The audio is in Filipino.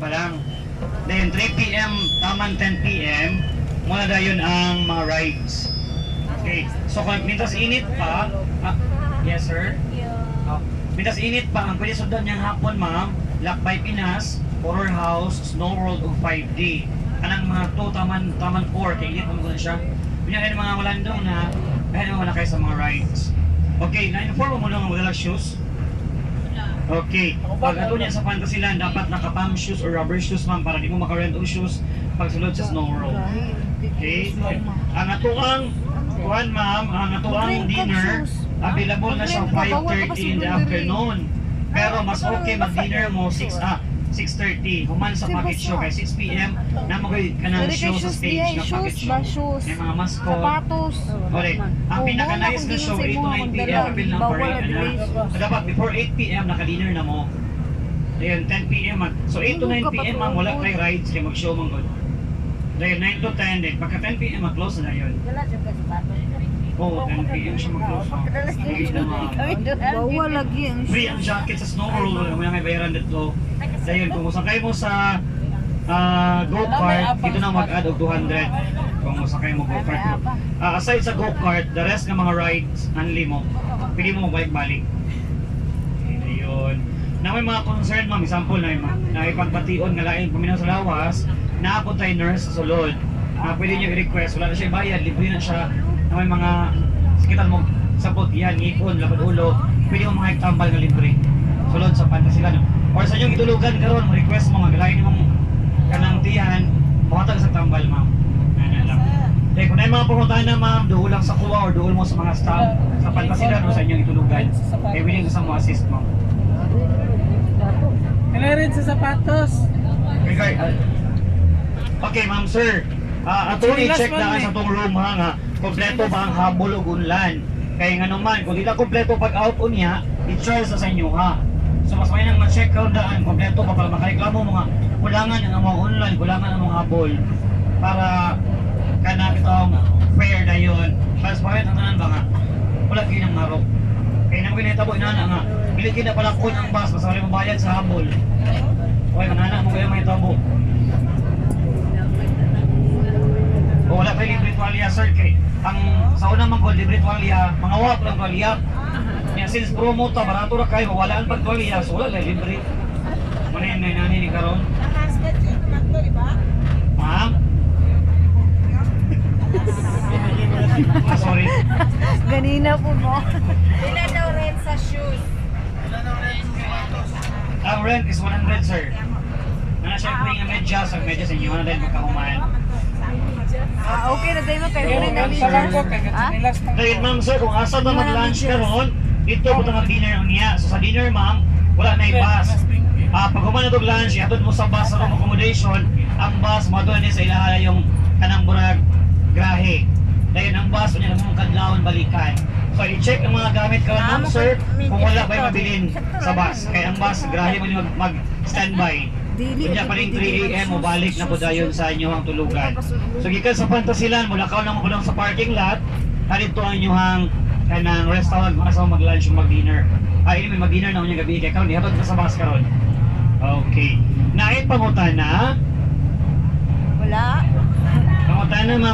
pa lang. Then 3 p.m. taman 10 p.m. mula na yun ang mga rides. Okay, so kung mintas init pa, yes sir? Mintas init pa, ang pwede sundan niyang hapon ma'am, Lakbay Pinas, Horror House, Snow World of 5D. Anang mga to, taman 4, kaya init pa mo siya. Pinakain mga walandong na, kaya naman wala kayo sa mga rides. Okay, na-inform mo lang ang wala shoes. Okay, pag ato niya sa Fantasyland, dapat naka-palm shoes or rubber shoes ma'am para di mo maka-rent o shoes pag sulod sa Snow World. Okay, ang atuang kuhan ma'am, ang atuang dinner, available na siya 5:30 in the afternoon. Pero mas okay mag-dinner mo 6:30. Human sa package show kay 6 p.m. na mag-uwi ka ng show sa stage na package show. May mga mascot. Sapatos. Correct. Ang pinaka-nice na show 8 to 9 p.m. Abil ng parade na. So dapat before 8 p.m. naka-dinner na mo. Ayun, 10 p.m. So 8 to 9 p.m. ma'am, wala kayo rides kaya mag-show mong good. Dahil 9 to 10 din. Pagka 10 p.m. mag-close na yun. Oo, 10 p.m. siya mag-close ma'am. Bawa lagi ang Free ang jacket sa Snow World. Wala may bayaran dito. Dahil kung musakay mo sa go-kart, dito na mag-add og 200 kung musakay mo go-kart mo. Aside sa go-kart, the rest ng mga rides, unli mo. Pili mo balik-balik. Ayun. Na may mga concern ma'am, example na ipagpation nga lain paminaw sa lawas, naabot tayo nurse sa sulod. Pwede niyo i-request, wala na siya bayad, libre na siya. Na may mga sakitan mo, sapot, yan, ngipon, lapad ulo, pwede mo mga tambal nga libre. Sulod sa Fantasyland. Or sa inyong itulugan karon mo request mo maglain mong kanang tiyan, makatag sa tambal ma'am. Ano lang. Kaya kung may mga pumuntahan na ma'am, doon lang sa kuwa or doon mo sa mga staff sa Fantasyland o sa inyong itulugan, eh willing ka sa mo assist ma'am. Kaya rin sa sapatos. Okay ma'am sir, ato i-check na sa itong room ha nga, kompleto ba ang habol o gunlan. Kaya nga naman, kung di na kompleto pag out o niya, i-charge sa inyo ha. So mas may nang ma-check out daan, kompleto pa para makareklamo mga kulangan ng mga online, kulangan ng mga habol para kanap itong fair na yun. Mas bakit ang tanan ba nga? Wala kayo ng marok. Kaya nang pinitabo inana nga, biligin na pala kun ang bus, mas wala mabayad sa habol. Okay, manana mo kayo may tabo. O wala kayo libre tuwalya sir, kay ang sa unang mga libre tuwalya, mga wap lang tuwalya. Yan, since promo ta, barato na kayo, walaan pag tuwalya, so wala lang libre. Manin na nani ni karon. Ma'am? Sorry. ganina po mo. Ilan daw rent sa shoes? Ang rent is 100 sir. Nana siya free nga medyas, ang medyas inyo na din magkahuman. Okay na tayo mo kayo rin Okay, dali. sir. Dahil ma'am sir, kung asa ba mag-lunch karon, dito po ang dinner niya. So sa dinner ma'am, wala na yung bus. Pag human na itong lunch, ihatod mo sa bus sa room accommodation, ang bus, madoon din sa ilahala yung kanang burag grahe. Dahil ang bus, niya namang kadlawan balikan. So i-check ang mga gamit ka ma'am sir, kung wala ba yung mabilin sa bus. Kaya ang bus, grahe mo yung mag-standby. Kanya pa rin 3 a.m. mo balik na po dayon sa inyo ang tulugan. So gikan sa Fantasyland, mula ka na mo lang sa parking lot, halito ang inyong kanang restaurant, mga sa mag-lunch o mag-dinner. Ini may mag-dinner na unyang gabi, kaya karon ihatod ka sa bus karon. Okay. Naay pangutana? Wala. Pangutana ma'am.